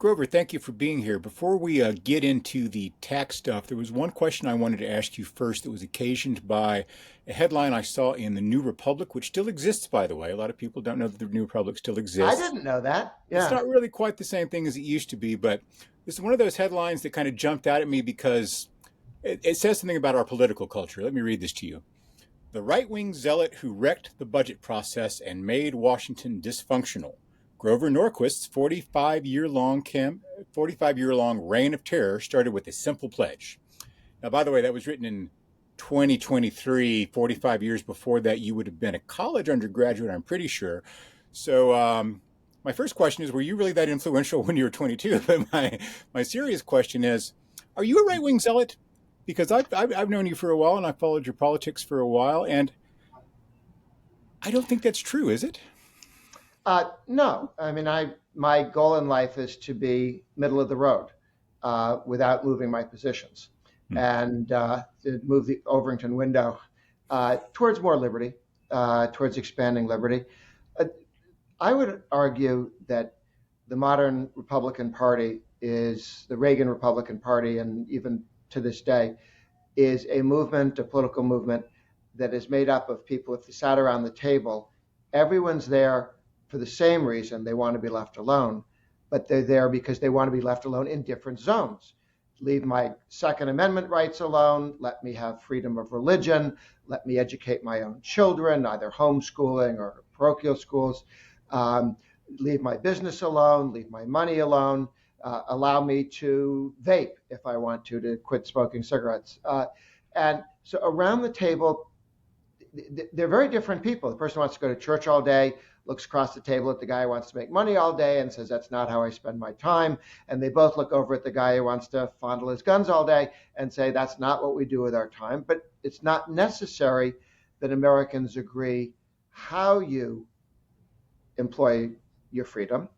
Grover, thank you for being here. Before we get into the tax stuff, there was one question I wanted to ask you first that was occasioned by a headline I saw in the New Republic, which still exists, by the way. A lot of people don't know that the New Republic still I exists. didn't know that. It's Yeah. not really quite the same thing as it used to be, but this is one of those headlines that kind of jumped out at me because it says something about our political culture. Let me read this to you. The right-wing zealot who wrecked the budget process and made Washington dysfunctional. Grover Norquist's 45-year-long reign of terror started with a simple pledge. Now, by the way, that was written in 2023, 45 years before that. You would have been a college undergraduate, I'm pretty sure. So, my first question is, were you really that influential when you were 22? But my serious question is, are you a right-wing zealot? Because I've known you for a while and I followed your politics for a while, and I don't think that's true, is it? No, I mean, my goal in life is to be middle of the road without moving my positions, Hmm. and to move the Overington window towards more liberty, towards expanding liberty. Uh, I would argue that the modern Republican Party is the Reagan Republican Party, and even to this day, is a movement, a political movement that is made up of people. If you sat around the table, everyone's there for the same reason. They want to be left alone, but they're there because they want to be left alone in different zones. Leave my Second Amendment rights alone. Let me have freedom of religion. Let me educate my own children, either homeschooling or parochial schools. Um, Leave my business alone. Leave my money alone. Allow me to vape if I want to quit smoking cigarettes. And so around the table, they're very different people. The person who wants to go to church all day looks across the table at the guy who wants to make money all day and says, that's not how I spend my time. And they both look over at the guy who wants to fondle his guns all day and say, that's not what we do with our time. But it's not necessary that Americans agree how you employ your freedom,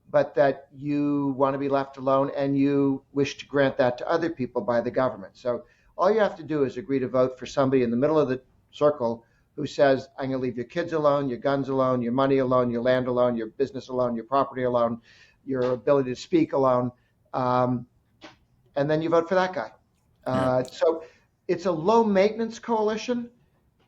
but that you want to be left alone and you wish to grant that to other people by the government. So all you have to do is agree to vote for somebody in the middle of the circle who says, I'm going to leave your kids alone, your guns alone, your money alone, your land alone, your business alone, your property alone, your ability to speak alone. Um, and then you vote for that guy. Yeah. So it's a low maintenance coalition.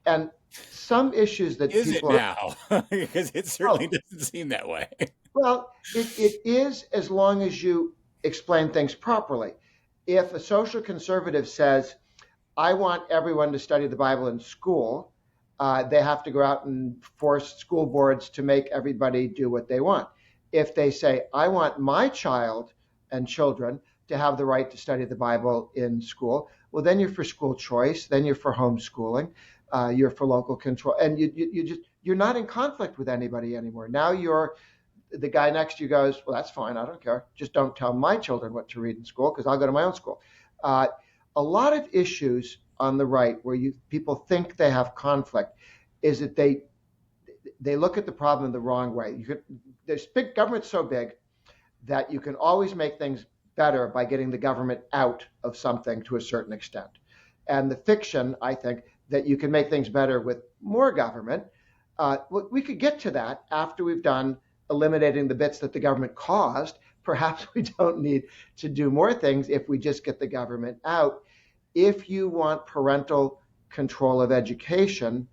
And some issues that Is it people are, now? Because it certainly oh, doesn't seem that way. well, it is as long as you explain things properly. If a social conservative says, I want everyone to study the Bible in school, they have to go out and force school boards to make everybody do what they want. If they say, I want my child and children to have the right to study the Bible in school, well, then you're for school choice, then you're for homeschooling, you're for local control, and you're not in conflict with anybody anymore. Now you're the guy next to you goes, well, that's fine. I don't care. Just don't tell my children what to read in school because I'll go to my own school. Uh, a lot of issues on the right where people think they have conflict is that they look at the problem the wrong way. There's big government's so big that you can always make things better by getting the government out of something to a certain extent. And the fiction, I think, that you can make things better with more government. We could get to that after we've done eliminating the bits that the government caused. Perhaps we don't need to do more things if we just get the government out. If you want parental control of education,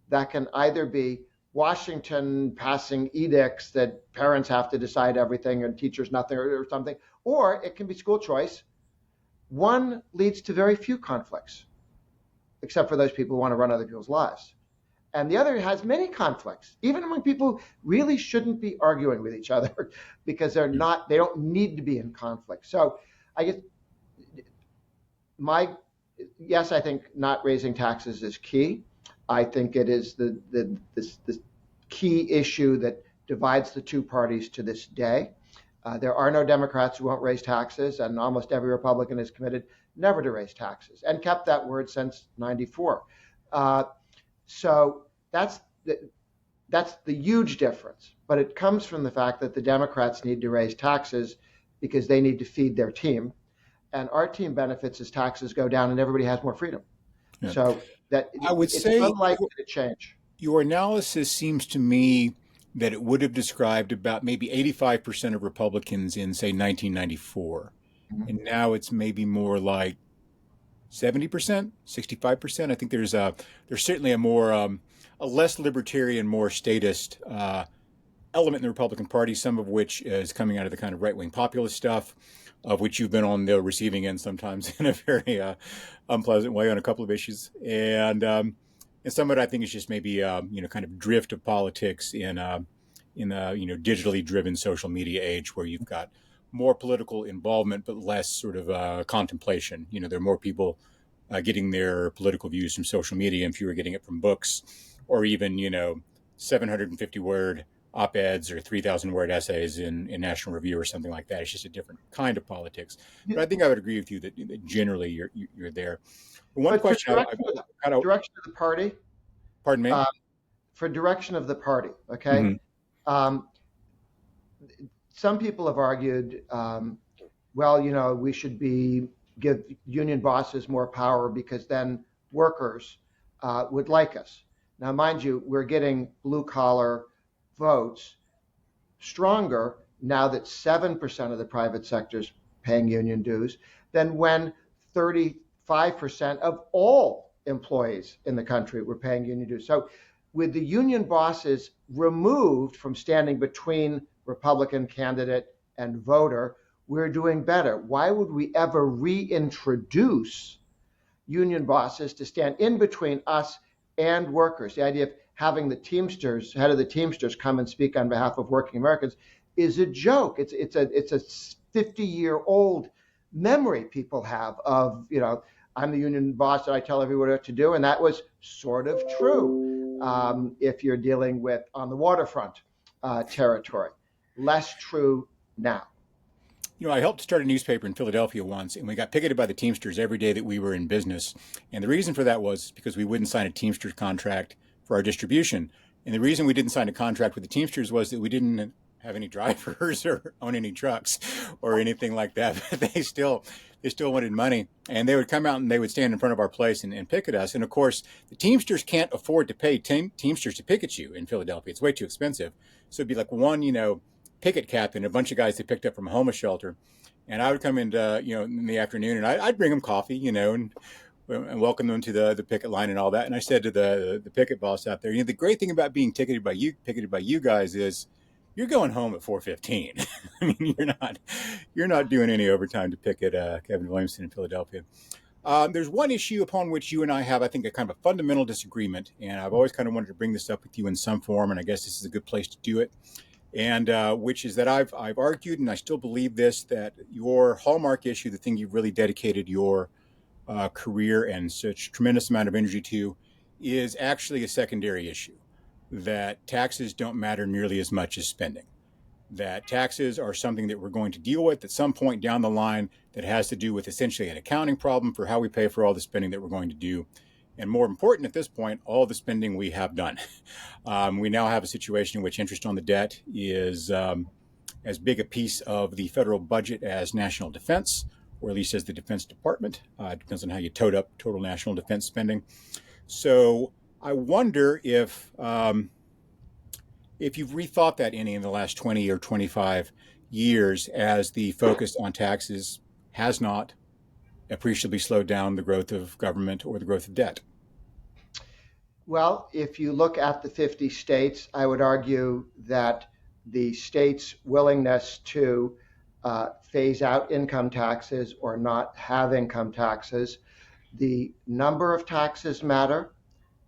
that can either be Washington passing edicts that parents have to decide everything and teachers nothing or something, or it can be school choice. One leads to very few conflicts, except for those people who want to run other people's lives. And the other has many conflicts, even among people who really shouldn't be arguing with each other because they don't need to be in conflict. So I guess my, yes, I think not raising taxes is key. I think it is this key issue that divides the two parties to this day. There are no Democrats who won't raise taxes, and almost every Republican is committed never to raise taxes and kept that word since '94. So that's the huge difference. But it comes from the fact that the Democrats need to raise taxes because they need to feed their team. And our team benefits as taxes go down and everybody has more freedom. Yeah. So that I would it's say unlikely to change. your analysis seems to me that it would have described about maybe 85% of Republicans in, say, 1994. And now it's maybe more like 70%, 65%. I think there's certainly a less libertarian, more statist element in the Republican Party, some of which is coming out of the kind of right-wing populist stuff, of which you've been on the receiving end sometimes in a very unpleasant way on a couple of issues, and some of it I think is just maybe kind of drift of politics in the digitally driven social media age where you've got more political involvement but less sort of contemplation. There are more people getting their political views from social media and fewer getting it from books or even 750 word op-eds or 3,000 word essays in National Review or something like that. It's just a different kind of politics. But I think I would agree with you that generally you're there. One But for question direction of the party, pardon me? For direction of the party, okay? Mm-hmm. Some people have argued, we should give union bosses more power because then workers would like us. Now, mind you, we're getting blue-collar votes stronger now that 7% of the private sector is paying union dues than when 35% of all employees in the country were paying union dues. So with the union bosses removed from standing between Republican candidate and voter, we're doing better. Why would we ever reintroduce union bosses to stand in between us and workers? The idea of having the Teamsters, head of the Teamsters, come and speak on behalf of working Americans is a joke. It's a 50-year-old memory people have of, I'm the union boss and I tell everyone what to do, and that was sort of true if you're dealing with on the waterfront territory. Less true now. I helped start a newspaper in Philadelphia once, and we got picketed by the Teamsters every day that we were in business. And the reason for that was because we wouldn't sign a Teamsters contract for our distribution. And the reason we didn't sign a contract with the Teamsters was that we didn't have any drivers or own any trucks or anything like that. But they still wanted money. And they would come out and they would stand in front of our place and picket us. And of course, the Teamsters can't afford to pay Teamsters to picket you in Philadelphia. It's way too expensive. So it'd be like one, picket captain, a bunch of guys they picked up from a homeless shelter. And I would come into, in the afternoon and I'd bring them coffee, and welcome them to the picket line and all that. And I said to the picket boss out there, the great thing about being picketed by you guys is you're going home at 4:15. I mean, you're not doing any overtime to picket Kevin Williamson in Philadelphia. There's one issue upon which you and I have, I think, a kind of a fundamental disagreement. And I've always kind of wanted to bring this up with you in some form. And I guess this is a good place to do it. And which is that I've argued, and I still believe this, that your hallmark issue, the thing you've really dedicated your career and such tremendous amount of energy to, is actually a secondary issue, that taxes don't matter nearly as much as spending, that taxes are something that we're going to deal with at some point down the line that has to do with essentially an accounting problem for how we pay for all the spending that we're going to do. And more important at this point, all the spending we have done. We now have a situation in which interest on the debt is as big a piece of the federal budget as national defense, or at least as the Defense Department. It depends on how you tote up total national defense spending. So I wonder if you've rethought that any in the last 20 or 25 years, as the focus on taxes has not appreciably slowed down the growth of government or the growth of debt. Well, if you look at the 50 states, I would argue that the states' willingness to phase out income taxes or not have income taxes, the number of taxes matter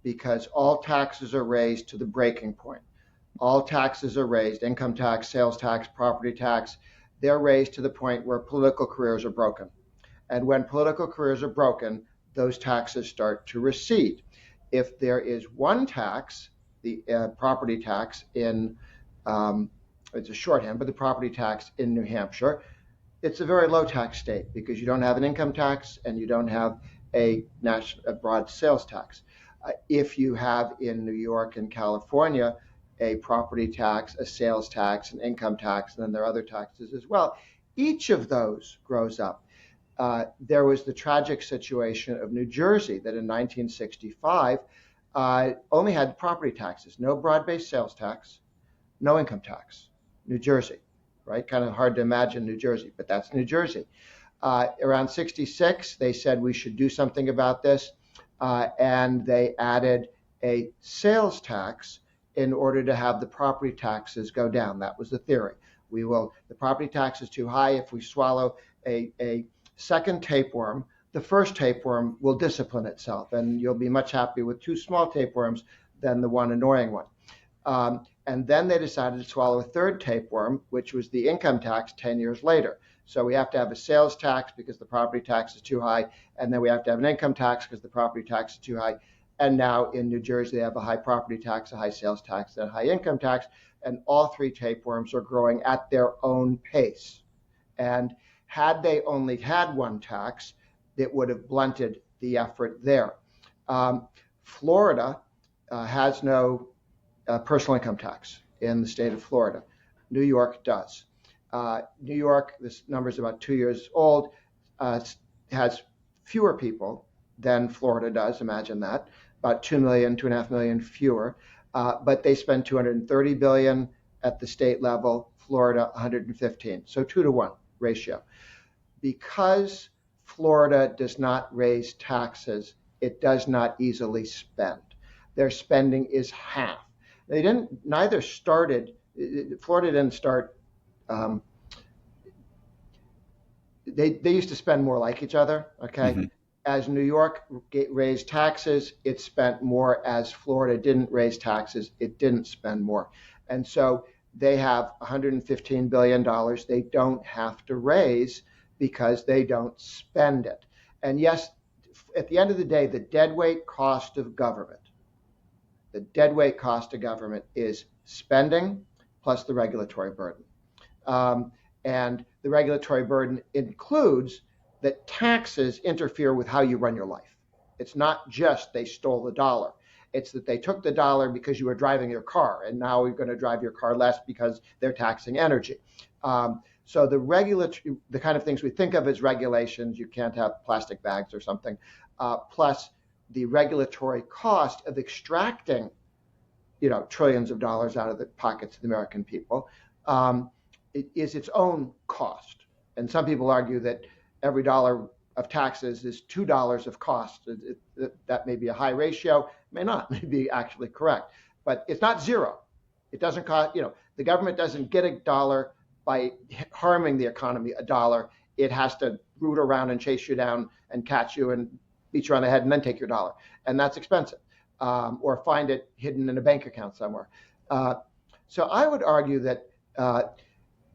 because all taxes are raised to the breaking point. All taxes are raised, income tax, sales tax, property tax, they're raised to the point where political careers are broken. And when political careers are broken, those taxes start to recede. If there is one tax, the property tax in, it's a shorthand, but the property tax in New Hampshire, it's a very low tax state because you don't have an income tax and you don't have a broad sales tax. If you have in New York and California a property tax, a sales tax, an income tax, and then there are other taxes as well, each of those grows up. There was the tragic situation of New Jersey that in 1965 only had property taxes, no broad-based sales tax, no income tax. New Jersey, right? Kind of hard to imagine New Jersey, but that's New Jersey. Around 66, they said we should do something about this, and they added a sales tax in order to have the property taxes go down. That was the theory. The property tax is too high. If we swallow a second tapeworm, the first tapeworm will discipline itself, and you'll be much happier with two small tapeworms than the one annoying one. And then they decided to swallow a third tapeworm, which was the income tax 10 years later. So we have to have a sales tax because the property tax is too high, and then we have to have an income tax because the property tax is too high. And now in New Jersey, they have a high property tax, a high sales tax, and a high income tax, and all three tapeworms are growing at their own pace. And had they only had one tax, it would have blunted the effort there. Florida has no personal income tax in the state of Florida. New York does. New York, this number is about 2 years old, has fewer people than Florida does. Imagine that, about 2 million, 2.5 million fewer. But they spend $230 billion at the state level. Florida, 115. So 2-to-1 ratio. Because Florida does not raise taxes, it does not easily spend. Their spending is half. Florida didn't start, they used to spend more like each other, okay? Mm-hmm. As New York raised taxes, it spent more. As Florida didn't raise taxes, it didn't spend more. And so they have $115 billion they don't have to raise because they don't spend it. And yes, at the end of the day, the deadweight cost of government is spending plus the regulatory burden. And the regulatory burden includes that taxes interfere with how you run your life. It's not just they stole the dollar. It's that they took the dollar because you were driving your car, and now you're going to drive your car less because they're taxing energy. So the kind of things we think of as regulations, you can't have plastic bags or something, plus the regulatory cost of extracting, trillions of dollars out of the pockets of the American people, it is its own cost. And some people argue that every dollar of taxes is $2 of cost. That may be a high ratio, may not, may be actually correct, but it's not zero. It doesn't cost, the government doesn't get a dollar by harming the economy a dollar. It has to root around and chase you down and catch you and beat you on the head and then take your dollar. And that's expensive, or find it hidden in a bank account somewhere. So I would argue that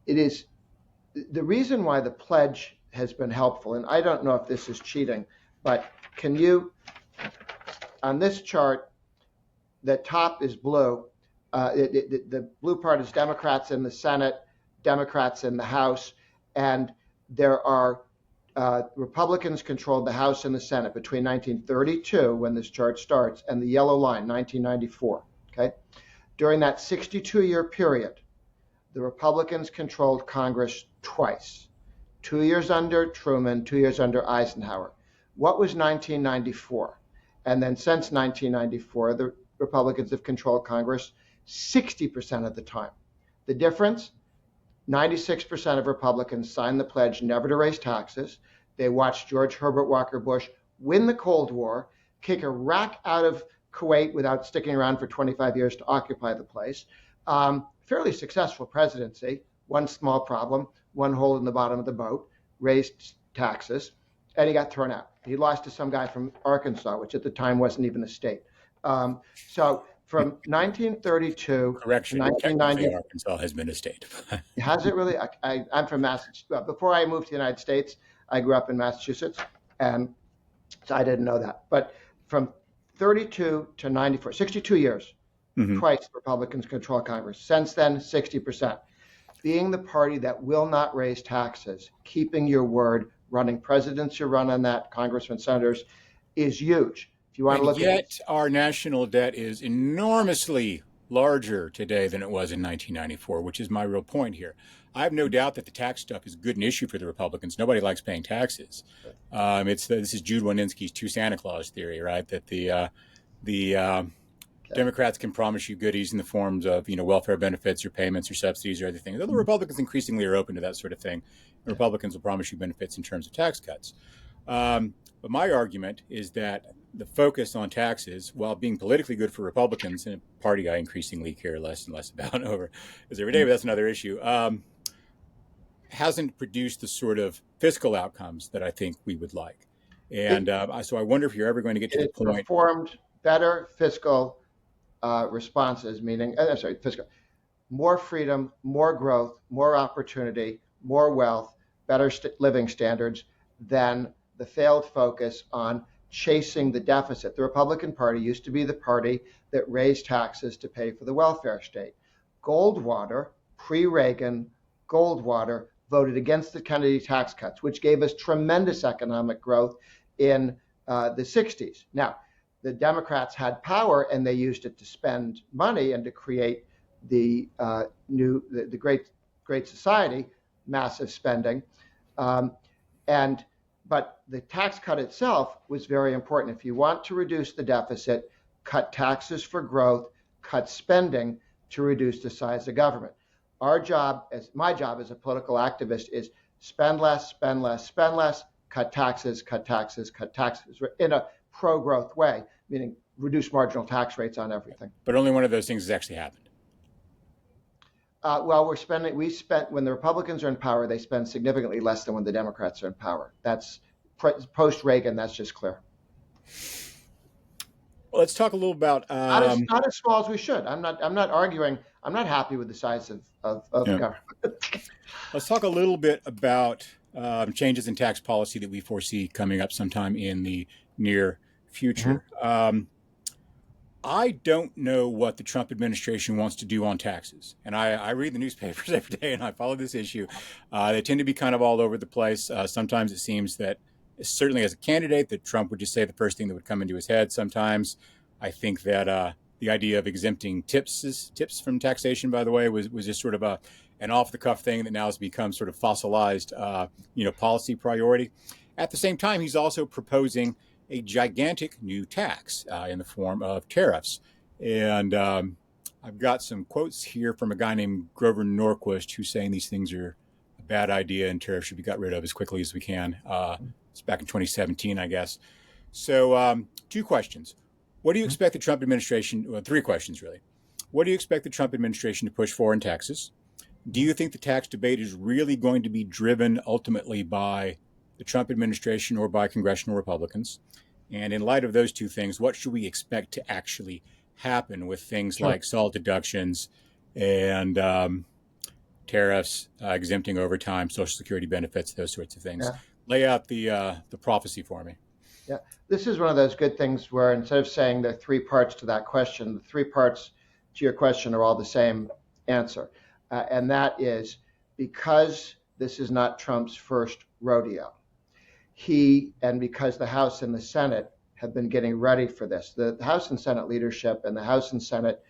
it is the reason why the pledge has been helpful, and I don't know if this is cheating, but can you, on this chart, the top is blue. The blue part is Democrats in the Senate, Democrats in the House, and there are Republicans controlled the House and the Senate between 1932, when this chart starts, and the yellow line, 1994. Okay, during that 62-year period, the Republicans controlled Congress twice. 2 years under Truman, 2 years under Eisenhower. What was 1994? And then since 1994, the Republicans have controlled Congress 60% of the time. The difference? 96% of Republicans signed the pledge never to raise taxes. They watched George Herbert Walker Bush win the Cold War, kick Iraq out of Kuwait without sticking around for 25 years to occupy the place. Fairly successful presidency. One small problem, one hole in the bottom of the boat, raised taxes, and he got thrown out. He lost to some guy from Arkansas, which at the time wasn't even a state. So from 1932 Correction, to 1990, Arkansas has been a state. has it really? I'm from Massachusetts. Before I moved to the United States, I grew up in Massachusetts, and so I didn't know that. But from 32 to 94, 62 years, twice Republicans control Congress. Since then, 60%. Being the party that will not raise taxes, keeping your word, running presidents who run on that, congressmen, senators, is huge. If you want to look yet our national debt is enormously larger today than it was in 1994, which is my real point here. I have no doubt that the tax stuff is good and issue for the Republicans. Nobody likes paying taxes. This is Jude Wanniski's two Santa Claus theory, right? That Democrats can promise you goodies in the forms of, welfare benefits or payments or subsidies or other things. Although Republicans increasingly are open to that sort of thing. And Republicans will promise you benefits in terms of tax cuts. But my argument is that the focus on taxes, while being politically good for Republicans, and a party I increasingly care less and less about over as every day, but that's another issue, hasn't produced the sort of fiscal outcomes that I think we would like. And so I wonder if you're ever going to get to the point. Performed better fiscal responses, meaning, fiscal, more freedom, more growth, more opportunity, more wealth, better living standards than the failed focus on chasing the deficit. The Republican Party used to be the party that raised taxes to pay for the welfare state. Goldwater, pre-Reagan, Goldwater voted against the Kennedy tax cuts, which gave us tremendous economic growth in the 60s. Now, the Democrats had power and they used it to spend money and to create the Great Society, massive spending. But the tax cut itself was very important. If you want to reduce the deficit, cut taxes for growth, cut spending to reduce the size of government. My job as a political activist is spend less, spend less, spend less, cut taxes, cut taxes, cut taxes in a pro-growth way, meaning reduce marginal tax rates on everything. But only one of those things has actually happened. We spent, when the Republicans are in power, they spend significantly less than when the Democrats are in power. That's post-Reagan, that's just clear. Well, let's talk a little about not as small as we should. I'm not arguing. I'm not happy with the size of government. Let's talk a little bit about changes in tax policy that we foresee coming up sometime in the near future. Mm-hmm. I don't know what the Trump administration wants to do on taxes. And I read the newspapers every day and I follow this issue. They tend to be kind of all over the place. Sometimes it seems that, certainly as a candidate, that Trump would just say the first thing that would come into his head. Sometimes I think that the idea of exempting tips from taxation, by the way, was just sort of an off-the-cuff thing that now has become sort of fossilized, policy priority. At the same time, he's also proposing a gigantic new tax in the form of tariffs. And I've got some quotes here from a guy named Grover Norquist who's saying these things are a bad idea and tariffs should be got rid of as quickly as we can. It's back in 2017, I guess. So 2 questions. What do you expect the Trump administration, 3 questions really. What do you expect the Trump administration to push for in taxes? Do you think the tax debate is really going to be driven ultimately by the Trump administration or by congressional Republicans? And in light of those 2 things, what should we expect to actually happen with things like SALT deductions and tariffs, exempting overtime, Social Security benefits, those sorts of things? Yeah. Lay out the prophecy for me. Yeah, this is one of those good things where instead of saying there are 3 parts to that question, the 3 parts to your question are all the same answer. And that is because this is not Trump's first rodeo. Because the House and the Senate have been getting ready for this. The House and Senate leadership and the House and Senate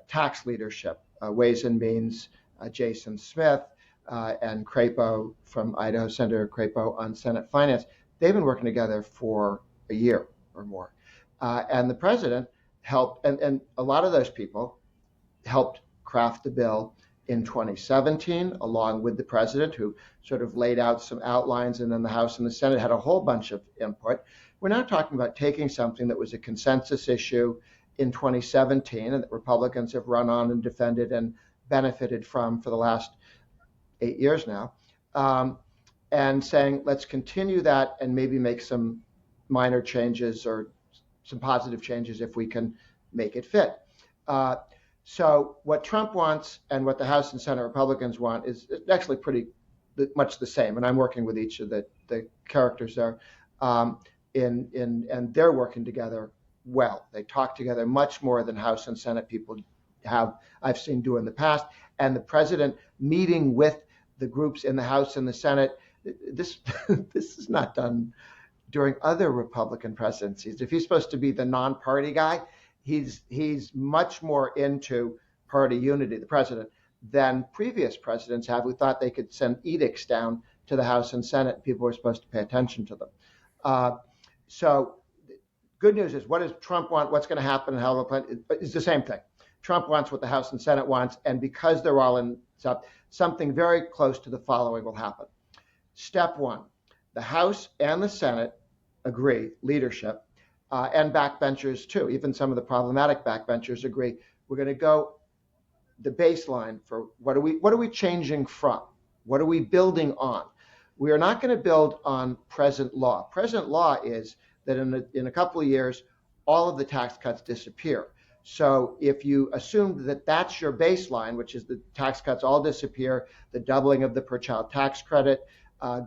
tax leadership, Ways and Means, Jason Smith and Crapo from Idaho, Senator Crapo on Senate Finance, they've been working together for a year or more. And the president helped, and a lot of those people helped craft the bill in 2017, along with the president, who sort of laid out some outlines, and then the House and the Senate had a whole bunch of input. We're now talking about taking something that was a consensus issue in 2017 and that Republicans have run on and defended and benefited from for the last 8 years now, and saying, let's continue that and maybe make some minor changes or some positive changes if we can make it fit. So what Trump wants and what the House and Senate Republicans want is actually pretty much the same. And I'm working with each of the characters there, and they're working together well. They talk together much more than House and Senate people I've seen do in the past. And the president meeting with the groups in the House and the Senate, this is not done during other Republican presidencies. If he's supposed to be the non-party guy, he's much more into party unity, the president, than previous presidents have, who thought they could send edicts down to the House and Senate. People were supposed to pay attention to them. So good news is, what does Trump want? What's going to happen? And how the plan is the same thing. Trump wants what the House and Senate wants, and because they're all in something very close to the following will happen. Step one, the House and the Senate agree, leadership, and backbenchers too, even some of the problematic backbenchers agree, we're going to go the baseline for what are we changing from? What are we building on? We are not going to build on present law. Present law is that in a couple of years, all of the tax cuts disappear. So if you assume that that's your baseline, which is the tax cuts all disappear, the doubling of the per child tax credit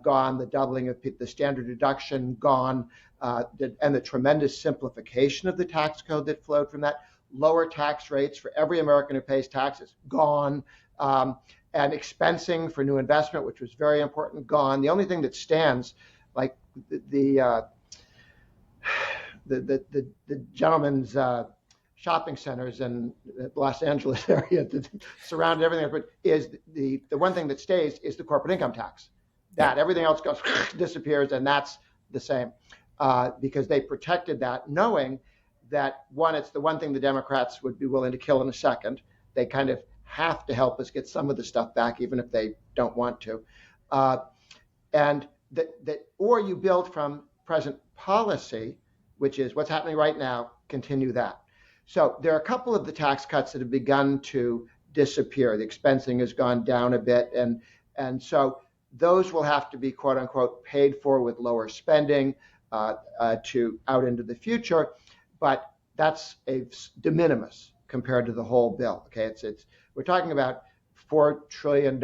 gone, the doubling of the standard deduction gone, and the tremendous simplification of the tax code that flowed from that, lower tax rates for every American who pays taxes gone, and expensing for new investment, which was very important, gone. The only thing that stands, like the gentleman's shopping centers in the Los Angeles area that surround everything, but is the one thing that stays is the corporate income tax. That everything else goes disappears, and that's the same because they protected that, knowing that one, it's the one thing the Democrats would be willing to kill in a second. They kind of have to help us get some of the stuff back, even if they don't want to. And or you build from present policy, which is what's happening right now, continue that. So there are a couple of the tax cuts that have begun to disappear. The expensing has gone down a bit, and so those will have to be, quote unquote, paid for with lower spending to out into the future. But that's a de minimis compared to the whole bill. Okay, we're talking about $4 trillion,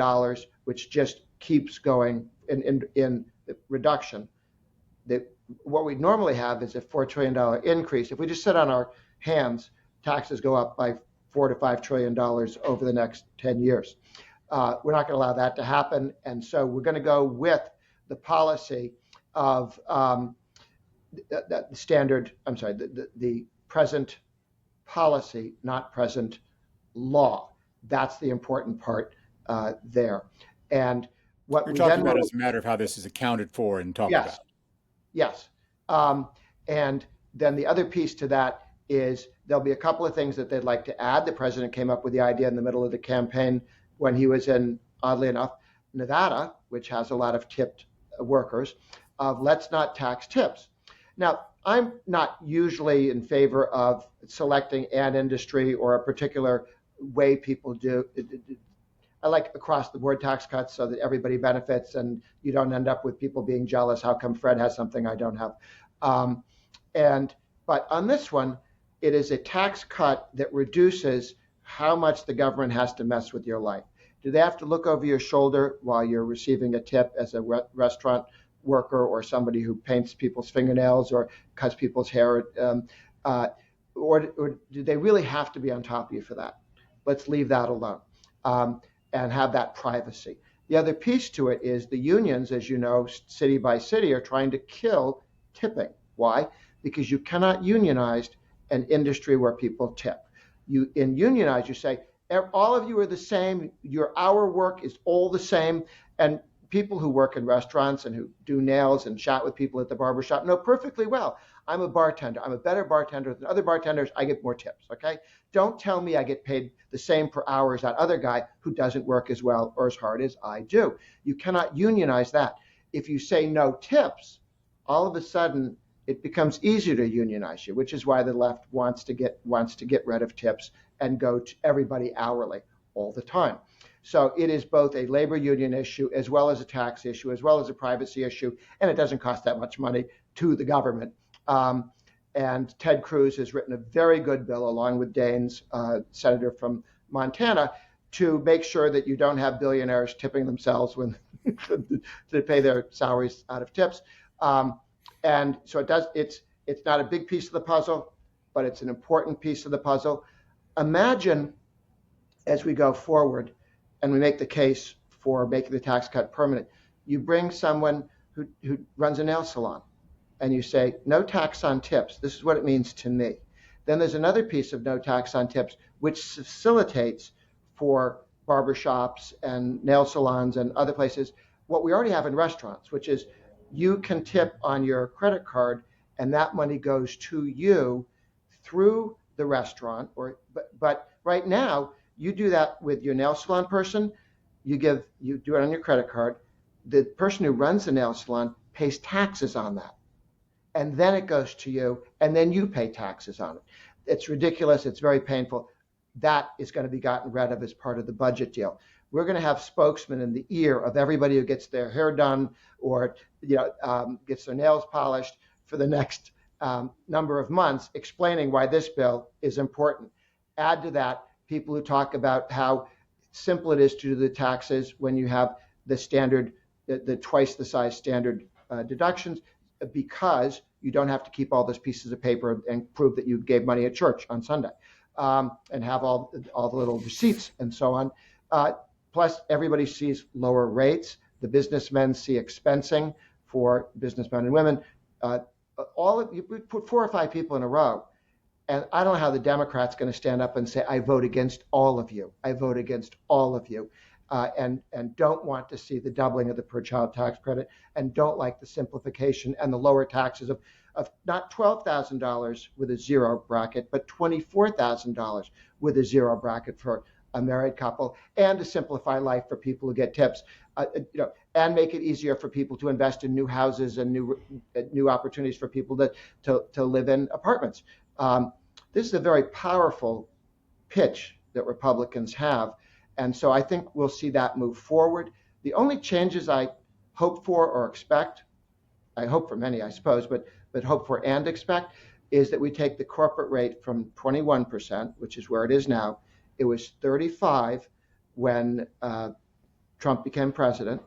which just keeps going in reduction. What we normally have is a $4 trillion increase. If we just sit on our hands, taxes go up by $4 to $5 trillion over the next 10 years. We're not going to allow that to happen, and so we're going to go with the policy of the present policy, not present law. That's the important part there. And what you're talking about is a matter of how this is accounted for and talked about. Yes. And then the other piece to that is there'll be a couple of things that they'd like to add. The president came up with the idea in the middle of the campaign when he was in, oddly enough, Nevada, which has a lot of tipped workers, of let's not tax tips. Now, I'm not usually in favor of selecting an industry or a particular way people do. I like across the board tax cuts so that everybody benefits and you don't end up with people being jealous. How come Fred has something I don't have? But on this one, it is a tax cut that reduces how much the government has to mess with your life. Do they have to look over your shoulder while you're receiving a tip as a restaurant worker or somebody who paints people's fingernails or cuts people's hair? Or do they really have to be on top of you for that? Let's leave that alone and have that privacy. The other piece to it is the unions, as you know, city by city, are trying to kill tipping. Why? Because you cannot unionize an industry where people tip. In unionize, you say, all of you are the same, your hour work is all the same, and people who work in restaurants and who do nails and chat with people at the barbershop know perfectly well, I'm a bartender. I'm a better bartender than other bartenders. I get more tips, okay? Don't tell me I get paid the same per hour as that other guy who doesn't work as well or as hard as I do. You cannot unionize that. If you say no tips, all of a sudden it becomes easier to unionize you, which is why the left wants to get rid of tips and go to everybody hourly all the time. So it is both a labor union issue as well as a tax issue, as well as a privacy issue, and it doesn't cost that much money to the government. And Ted Cruz has written a very good bill, along with Daines, senator from Montana, to make sure that you don't have billionaires tipping themselves when to pay their salaries out of tips. And so it does. It's not a big piece of the puzzle, but it's an important piece of the puzzle. Imagine, as we go forward, and we make the case for making the tax cut permanent, you bring someone who runs a nail salon, and you say, no tax on tips. This is what it means to me. Then there's another piece of no tax on tips, which facilitates for barbershops and nail salons and other places what we already have in restaurants, which is you can tip on your credit card and that money goes to you through the restaurant. But right now, you do that with your nail salon person. You do it on your credit card. The person who runs the nail salon pays taxes on that, and then it goes to you, and then you pay taxes on it. It's ridiculous. It's very painful. That is going to be gotten rid of as part of the budget deal. We're going to have spokesmen in the ear of everybody who gets their hair done or gets their nails polished for the next number of months, explaining why this bill is important. Add to that people who talk about how simple it is to do the taxes when you have the standard, the twice the size standard deductions, because you don't have to keep all those pieces of paper and prove that you gave money at church on Sunday, and have all the little receipts and so on. Plus, everybody sees lower rates. The businessmen see expensing for businessmen and women. You put 4 or 5 people in a row, and I don't know how the Democrats going to stand up and say, "I vote against all of you. I vote against all of you," and don't want to see the doubling of the per child tax credit, and don't like the simplification and the lower taxes of not $12,000 with a zero bracket, but $24,000 with a zero bracket for a married couple, and to simplify life for people who get tips, and make it easier for people to invest in new houses and new opportunities for people to live in apartments. This is a very powerful pitch that Republicans have, and so I think we'll see that move forward. The only changes I hope for or expect, I hope for many, I suppose, but hope for and expect, is that we take the corporate rate from 21%, which is where it is now. It was 35 when Trump became president.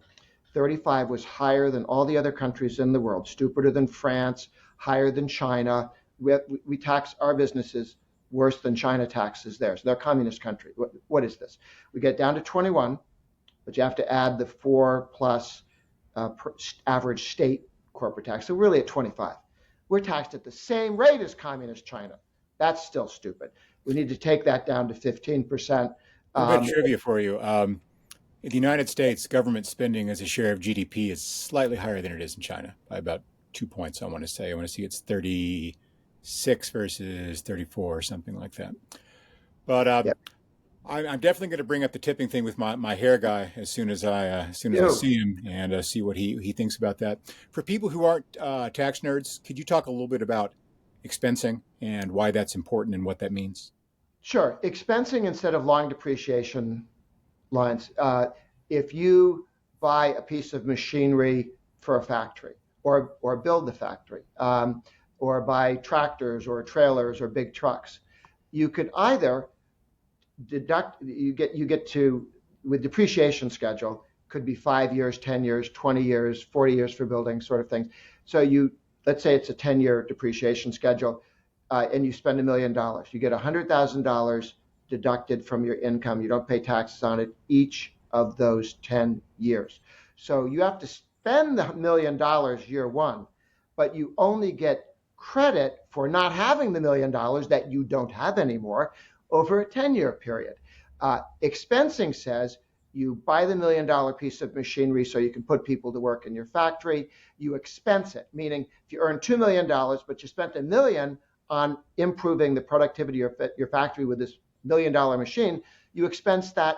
35 was higher than all the other countries in the world, stupider than France, higher than China. We tax our businesses worse than China taxes theirs. They're a communist country. What is this? We get down to 21, but you have to add the 4 plus average state corporate tax. So really at 25. We're taxed at the same rate as communist China. That's still stupid. We need to take that down to 15%. A bit of trivia for you. In the United States, government spending as a share of GDP is slightly higher than it is in China by about 2 points, I want to say. I want to see it's 36 versus 34 or something like that. But Yep. I'm definitely going to bring up the tipping thing with my hair guy as soon as I see him, and see what he thinks about that. For people who aren't tax nerds, could you talk a little bit about expensing and why that's important and what that means? Sure. Expensing instead of long depreciation lines. If you buy a piece of machinery for a factory, or build the factory, or buy tractors or trailers or big trucks, you could either deduct, you get to, with depreciation schedule, could be 5 years, 10 years, 20 years, 40 years for building, sort of things. So let's say it's a 10-year depreciation schedule, and you spend $1 million. You get $100,000 deducted from your income. You don't pay taxes on it each of those 10 years. So you have to spend the $1 million year one, but you only get credit for not having the $1 million that you don't have anymore over a 10-year period. Expensing says you buy the $1 million piece of machinery so you can put people to work in your factory. You expense it, meaning if you earn $2 million, but you spent $1 million on improving the productivity of your factory with this $1 million machine, you expense that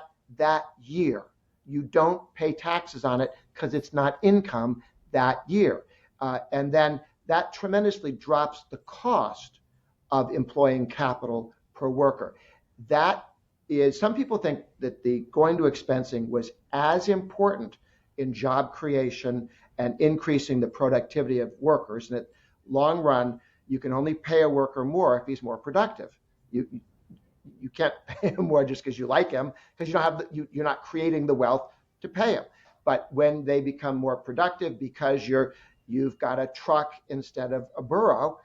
year. You don't pay taxes on it because it's not income that year. And then that tremendously drops the cost of employing capital per worker. That is, some people think that the going to expensing was as important in job creation and increasing the productivity of workers. And at long run, you can only pay a worker more if he's more productive. You can't pay him more just because you like him, because you're not creating the wealth to pay him. But when they become more productive, because you've got a truck instead of a burro,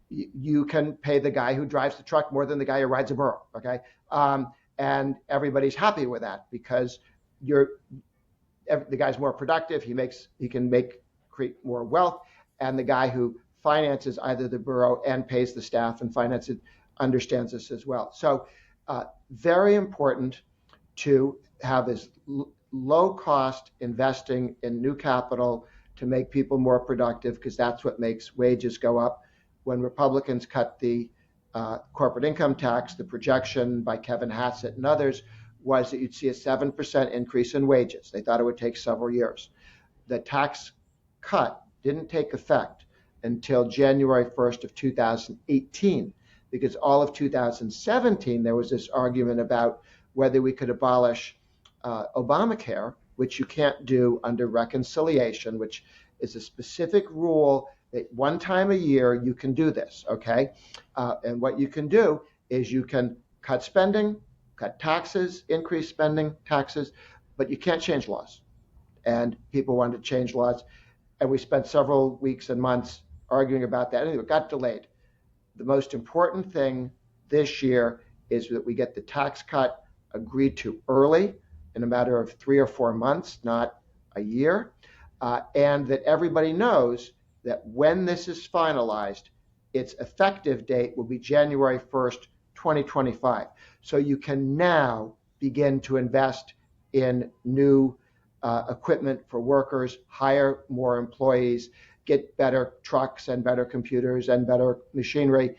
you can pay the guy who drives the truck more than the guy who rides a burro. Okay, and everybody's happy with that because the guy's more productive. He can create more wealth, and the guy who finances either the burro and pays the staff and finances understands this as well. So very important to have as low cost investing in new capital to make people more productive, because that's what makes wages go up. When Republicans cut the corporate income tax, the projection by Kevin Hassett and others was that you'd see a 7% increase in wages. They thought it would take several years. The tax cut didn't take effect until January 1st of 2018, because all of 2017 there was this argument about whether we could abolish Obamacare, which you can't do under reconciliation, which is a specific rule that one time a year you can do this, okay? And what you can do is you can cut spending, cut taxes, increase spending, taxes, but you can't change laws. And people wanted to change laws, and we spent several weeks and months arguing about that. Anyway, it got delayed. The most important thing this year is that we get the tax cut agreed to early, in a matter of 3 or 4 months, not a year, and that everybody knows that when this is finalized, its effective date will be January 1st, 2025. So you can now begin to invest in new equipment for workers, hire more employees, get better trucks and better computers and better machinery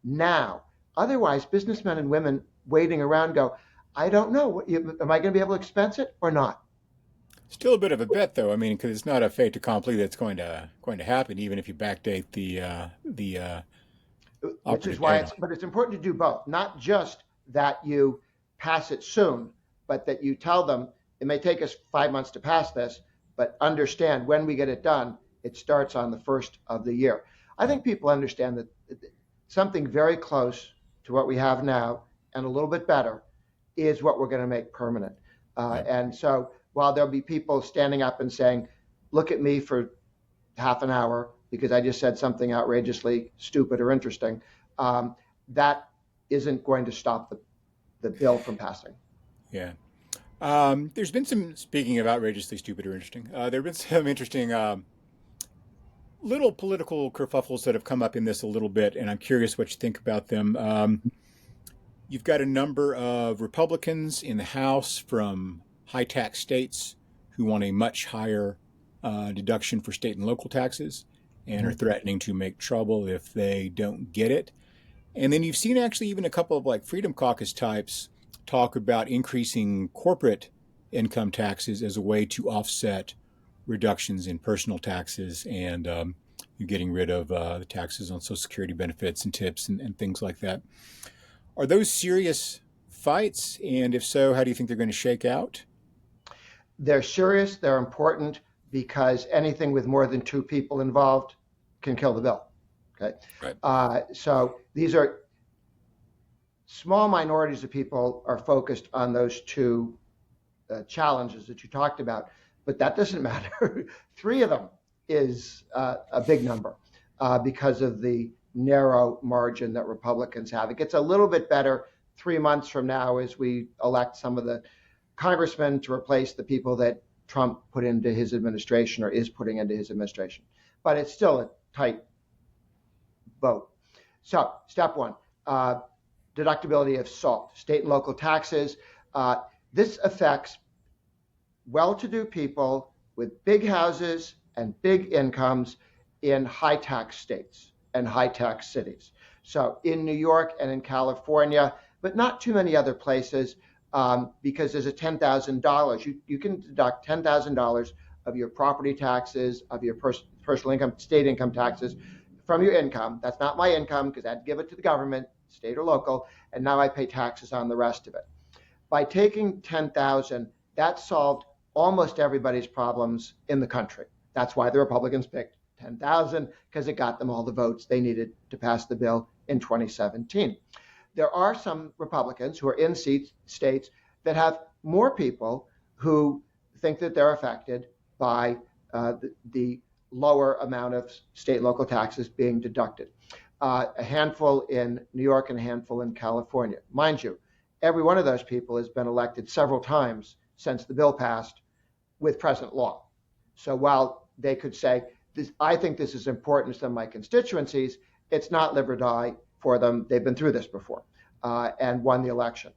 now. Otherwise, businessmen and women waiting around go, I don't know, am I going to be able to expense it or not? Still a bit of a bet, though. I mean, because it's not a fait accompli that's going to happen, even if you backdate the Which is operative why date. but it's important to do both, not just that you pass it soon, but that you tell them it may take us 5 months to pass this, but understand when we get it done, it starts on the first of the year. I think people understand that something very close to what we have now and a little bit better is what we're going to make permanent. Right. And so while there'll be people standing up and saying, look at me for half an hour because I just said something outrageously stupid or interesting, that isn't going to stop the bill from passing. Yeah. There's been some, speaking of outrageously stupid or interesting, there have been some interesting little political kerfuffles that have come up in this a little bit, and I'm curious what you think about them. You've got a number of Republicans in the House from high tax states who want a much higher deduction for state and local taxes and are threatening to make trouble if they don't get it. And then you've seen actually even a couple of like Freedom Caucus types talk about increasing corporate income taxes as a way to offset reductions in personal taxes, and you're getting rid of the taxes on Social Security benefits and tips and things like that. Are those serious fights? And if so, how do you think they're going to shake out? They're serious, they're important, because anything with more than 2 people involved can kill the bill. Okay. Right. So these are small minorities of people are focused on those 2 challenges that you talked about, but that doesn't matter. 3 of them is a big number because of the narrow margin that Republicans have. It gets a little bit better 3 months from now as we elect some of the congressmen to replace the people that Trump put into his administration or is putting into his administration. But it's still a tight vote. So, step 1, deductibility of SALT, state and local taxes. This affects well-to-do people with big houses and big incomes in high-tax states and high-tax cities. So in New York and in California, but not too many other places, because there's a $10,000. You can deduct $10,000 of your property taxes, of your personal income, state income taxes from your income. That's not my income because I'd give it to the government, state or local, and now I pay taxes on the rest of it. By taking 10,000, that solved almost everybody's problems in the country. That's why the Republicans picked 10,000, because it got them all the votes they needed to pass the bill in 2017. There are some Republicans who are in states that have more people who think that they're affected by the lower amount of state and local taxes being deducted. A handful in New York and a handful in California. Mind you, every one of those people has been elected several times since the bill passed with present law. So while they could say, I think this is important to some of my constituencies, it's not live or die for them. They've been through this before and won the election.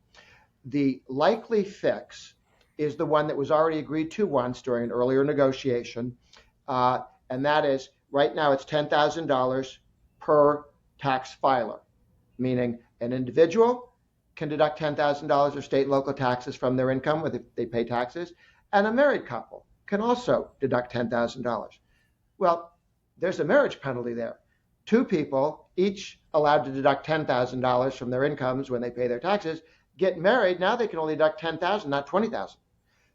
The likely fix is the one that was already agreed to once during an earlier negotiation, and that is right now it's $10,000 per tax filer, meaning an individual can deduct $10,000 of state and local taxes from their income, whether they pay taxes, and a married couple can also deduct $10,000. Well, there's a marriage penalty there. Two people, each allowed to deduct $10,000 from their incomes when they pay their taxes, get married. Now they can only deduct $10,000, not $20,000.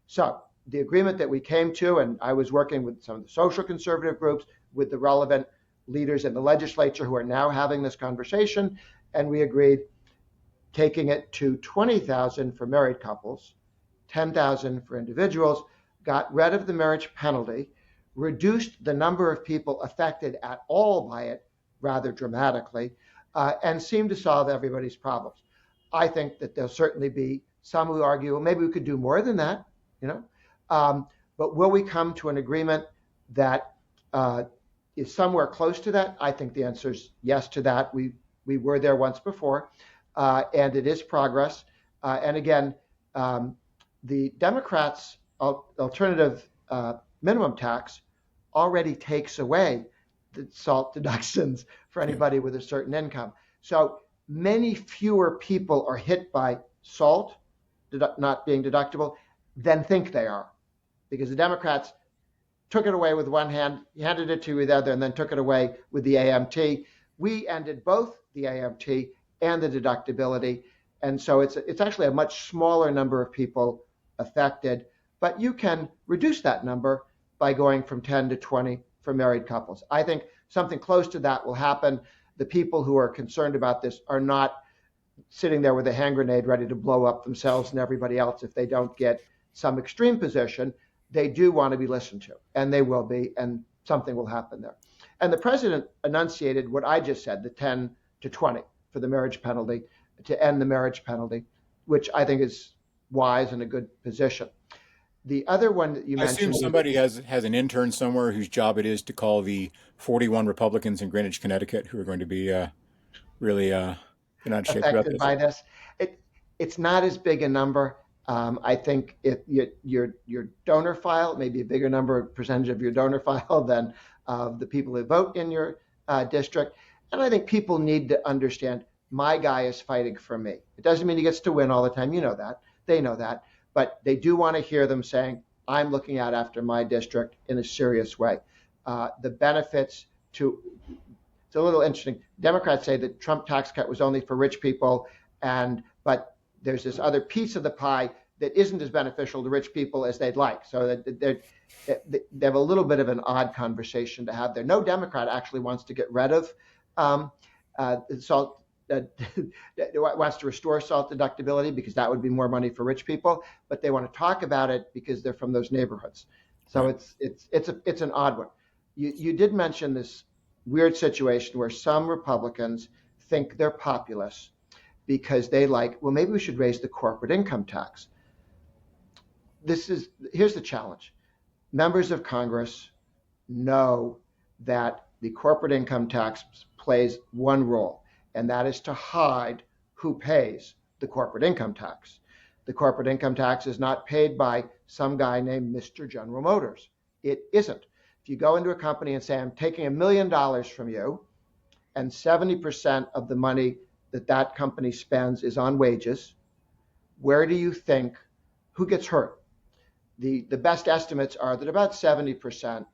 So the agreement that we came to, and I was working with some of the social conservative groups, with the relevant leaders in the legislature who are now having this conversation, and we agreed taking it to $20,000 for married couples, $10,000 for individuals, got rid of the marriage penalty, reduced the number of people affected at all by it rather dramatically, and seemed to solve everybody's problems. I think that there'll certainly be some who argue, well, maybe we could do more than that, you know. But will we come to an agreement that is somewhere close to that? I think the answer is yes to that. We were there once before, and it is progress. And again, the Democrats' alternative minimum tax already takes away the SALT deductions for anybody with a certain income. So many fewer people are hit by SALT not being deductible than think they are, because the Democrats took it away with one hand, handed it to you with the other, and then took it away with the AMT. We ended both the AMT and the deductibility, and so it's actually a much smaller number of people affected, but you can reduce that number by going from 10 to 20 for married couples. I think something close to that will happen. The people who are concerned about this are not sitting there with a hand grenade ready to blow up themselves and everybody else if they don't get some extreme position. They do want to be listened to, and they will be, and something will happen there. And the president enunciated what I just said, the 10 to 20 for the marriage penalty, to end the marriage penalty, which I think is wise and a good position. The other one that you mentioned. I assume somebody has an intern somewhere whose job it is to call the 41 Republicans in Greenwich, Connecticut, who are going to be really not shape about affected this. by this. It's not as big a number. I think if your donor file may be a bigger percentage of your donor file than the people who vote in your district. And I think people need to understand my guy is fighting for me. It doesn't mean he gets to win all the time. You know that. They know that. But they do want to hear them saying, I'm looking out after my district in a serious way. The benefits to, it's a little interesting. Democrats say that Trump tax cut was only for rich people, but there's this other piece of the pie that isn't as beneficial to rich people as they'd like. So that they have a little bit of an odd conversation to have there. No Democrat actually wants to get rid of SALT, wants to restore SALT deductibility because that would be more money for rich people, but they want to talk about it because they're from those neighborhoods. So right. It's an odd one. You did mention this weird situation where some Republicans think they're populist because they maybe we should raise the corporate income tax. Here's the challenge. Members of Congress know that the corporate income tax plays one role, and that is to hide who pays the corporate income tax. The corporate income tax is not paid by some guy named Mr. General Motors. It isn't. If you go into a company and say, I'm taking $1 million from you, and 70% of the money that company spends is on wages, where do you think, who gets hurt? The best estimates are that about 70%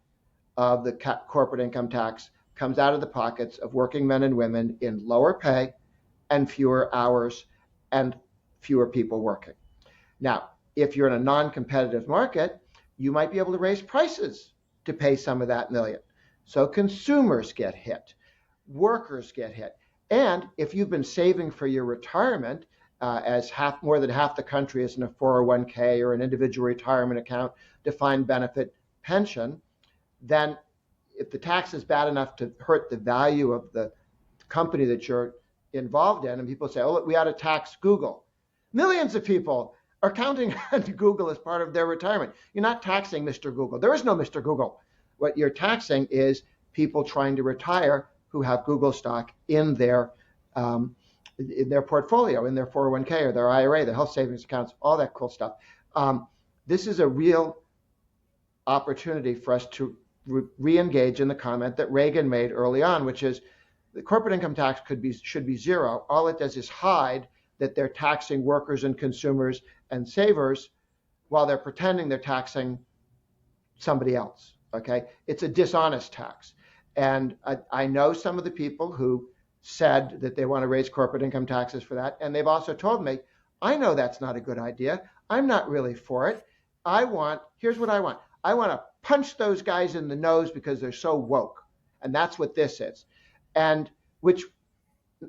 of the corporate income tax comes out of the pockets of working men and women in lower pay and fewer hours and fewer people working. Now, if you're in a non-competitive market, you might be able to raise prices to pay some of that million. So consumers get hit, workers get hit. And if you've been saving for your retirement, as more than half the country is in a 401k or an individual retirement account, defined benefit pension, then if the tax is bad enough to hurt the value of the company that you're involved in, and people say, oh, we ought to tax Google. Millions of people are counting on Google as part of their retirement. You're not taxing Mr. Google. There is no Mr. Google. What you're taxing is people trying to retire who have Google stock in their portfolio, in their 401k or their IRA, their health savings accounts, all that cool stuff. This is a real opportunity for us to re-engage in the comment that Reagan made early on, which is the corporate income tax should be zero. All it does is hide that they're taxing workers and consumers and savers while they're pretending they're taxing somebody else. Okay, it's a dishonest tax, and I know some of the people who said that they want to raise corporate income taxes for that, and they've also told me, I know that's not a good idea. I'm not really for it. Here's what I want. I want to punch those guys in the nose because they're so woke, and that's what this is. And which,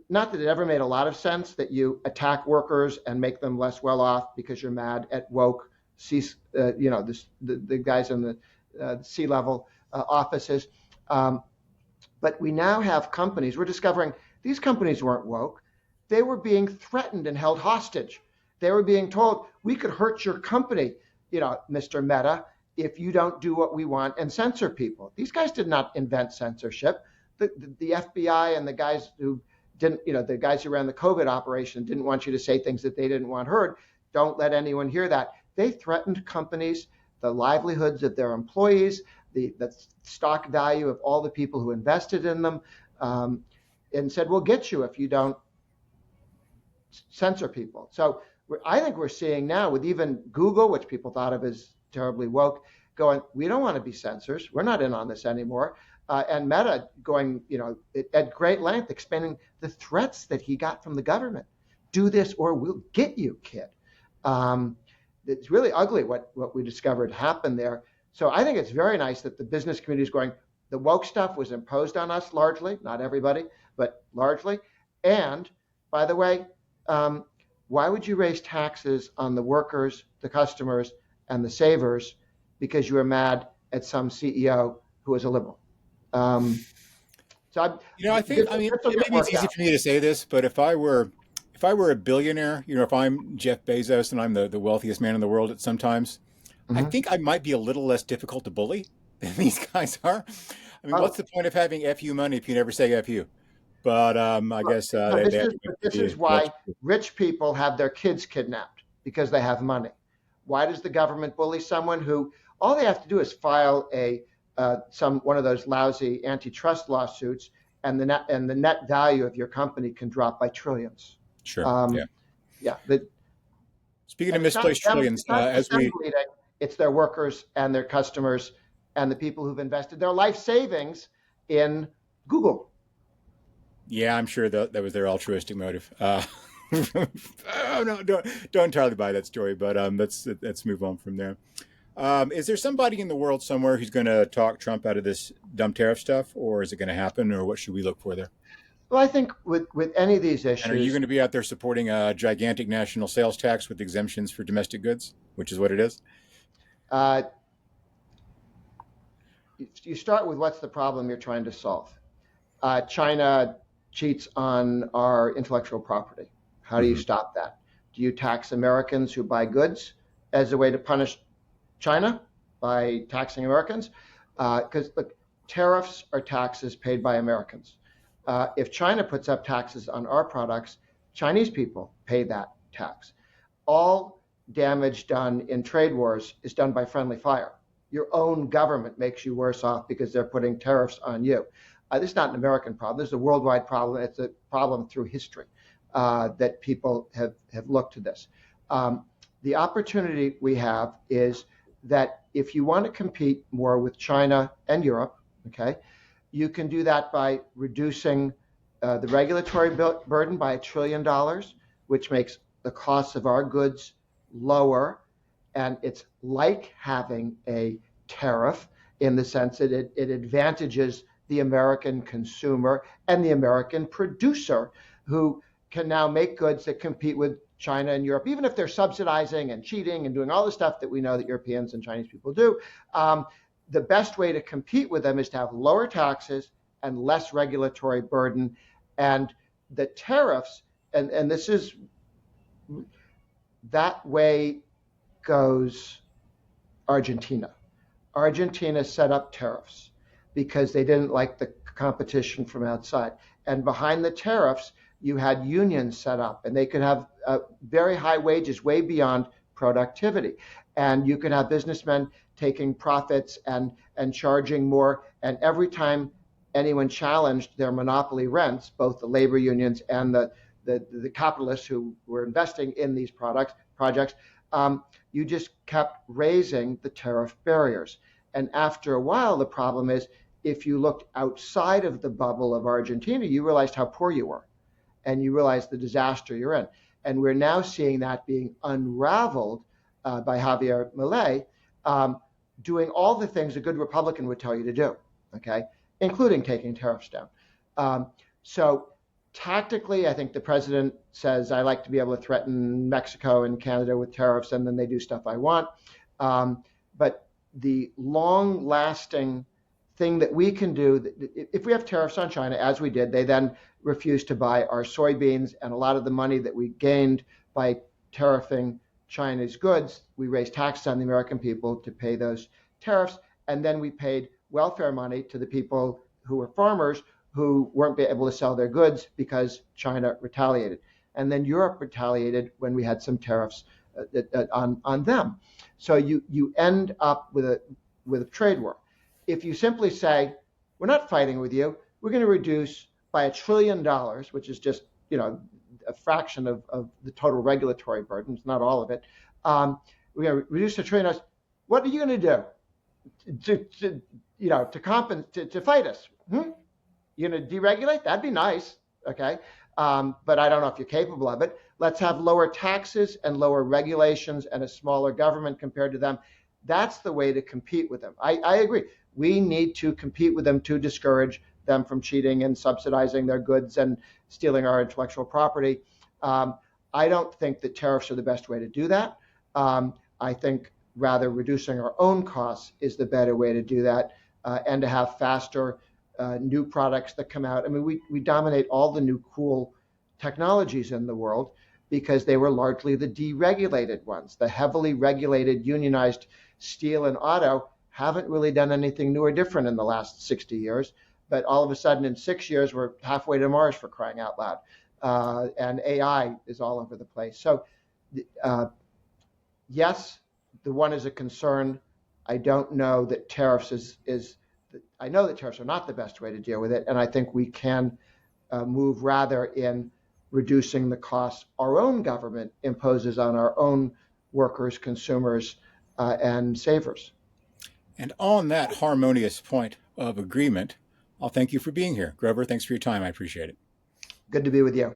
not that it ever made a lot of sense that you attack workers and make them less well off because you're mad at woke, the guys in the C-level offices. But we now have companies, we're discovering these companies weren't woke. They were being threatened and held hostage. They were being told, we could hurt your company, Mr. Meta, if you don't do what we want and censor people. These guys did not invent censorship. The FBI and the guys who the guys who ran the COVID operation didn't want you to say things that they didn't want heard. Don't let anyone hear that. They threatened companies, the livelihoods of their employees, the stock value of all the people who invested in them, and said, we'll get you if you don't censor people. So I think we're seeing now with even Google, which people thought of as terribly woke, going, we don't want to be censors. We're not in on this anymore. And Meta going, at great length, explaining the threats that he got from the government. Do this or we'll get you, kid. It's really ugly what we discovered happened there. So I think it's very nice that the business community is going, the woke stuff was imposed on us largely, not everybody, but largely. And by the way, why would you raise taxes on the workers, the customers, and the savers because you were mad at some CEO who was a liberal? I think maybe it's easy for me to say this, but if I were a billionaire, if I'm Jeff Bezos and I'm the wealthiest man in the world at some times, I think I might be a little less difficult to bully than these guys are. I mean, what's the point of having FU money if you never say FU? But I guess this is why rich people have their kids kidnapped, because they have money. Why does the government bully someone who all they have to do is file one of those lousy antitrust lawsuits, and the net value of your company can drop by trillions. Sure. Speaking of misplaced trillions, it's their workers and their customers and the people who've invested their life savings in Google. Yeah, I'm sure that was their altruistic motive. No, don't entirely buy that story, but let's move on from there. Is there somebody in the world somewhere who's going to talk Trump out of this dumb tariff stuff, or is it going to happen, or what should we look for there? Well, I think with any of these issues... And are you going to be out there supporting a gigantic national sales tax with exemptions for domestic goods, which is what it is? You start with what's the problem you're trying to solve. China cheats on our intellectual property. How do you stop that? Do you tax Americans who buy goods as a way to punish China by taxing Americans? Because look, tariffs are taxes paid by Americans. If China puts up taxes on our products, Chinese people pay that tax. All damage done in trade wars is done by friendly fire. Your own government makes you worse off because they're putting tariffs on you. This is not an American problem. This is a worldwide problem. It's a problem through history that people have looked to this. The opportunity we have is that if you want to compete more with China and Europe, okay, you can do that by reducing the regulatory burden by $1 trillion, which makes the cost of our goods lower. And it's like having a tariff in the sense that it advantages the American consumer and the American producer, who can now make goods that compete with China and Europe, even if they're subsidizing and cheating and doing all the stuff that we know that Europeans and Chinese people do. The best way to compete with them is to have lower taxes and less regulatory burden. And the tariffs, and this is, that way goes Argentina. Argentina set up tariffs because they didn't like the competition from outside. And behind the tariffs, you had unions set up, and they could have very high wages way beyond productivity. And you can have businessmen taking profits and charging more. And every time anyone challenged their monopoly rents, both the labor unions and the capitalists who were investing in these projects, you just kept raising the tariff barriers. And after a while, the problem is if you looked outside of the bubble of Argentina, you realized how poor you were and you realized the disaster you're in. And we're now seeing that being unraveled by Javier Milei, doing all the things a good Republican would tell you to do, okay, including taking tariffs down. So tactically, I think the president says, I like to be able to threaten Mexico and Canada with tariffs, and then they do stuff I want. But the long-lasting thing that we can do, if we have tariffs on China, as we did, they then refused to buy our soybeans, and a lot of the money that we gained by tariffing China's goods, we raised taxes on the American people to pay those tariffs, and then we paid welfare money to the people who were farmers who weren't able to sell their goods because China retaliated. And then Europe retaliated when we had some tariffs on them. So you end up with a trade war. If you simply say, we're not fighting with you, we're going to reduce by $1 trillion, which is just, a fraction of the total regulatory burden, it's not all of it. We're going to reduce $1 trillion. What are you going to do to fight us? You're going to deregulate? That'd be nice, okay? But I don't know if you're capable of it. Let's have lower taxes and lower regulations and a smaller government compared to them. That's the way to compete with them. I agree. We need to compete with them to discourage them from cheating and subsidizing their goods and stealing our intellectual property. I don't think that tariffs are the best way to do that. I think rather reducing our own costs is the better way to do that, and to have faster new products that come out. I mean, we dominate all the new cool technologies in the world because they were largely the deregulated ones. The heavily regulated, unionized steel and auto haven't really done anything new or different in the last 60 years. But all of a sudden, in 6 years, we're halfway to Mars, for crying out loud. And AI is all over the place. So, yes, the one is a concern. I don't know that tariffs I know that tariffs are not the best way to deal with it. And I think we can move rather in reducing the costs our own government imposes on our own workers, consumers, and savers. And on that harmonious point of agreement, I'll thank you for being here. Grover, thanks for your time. I appreciate it. Good to be with you.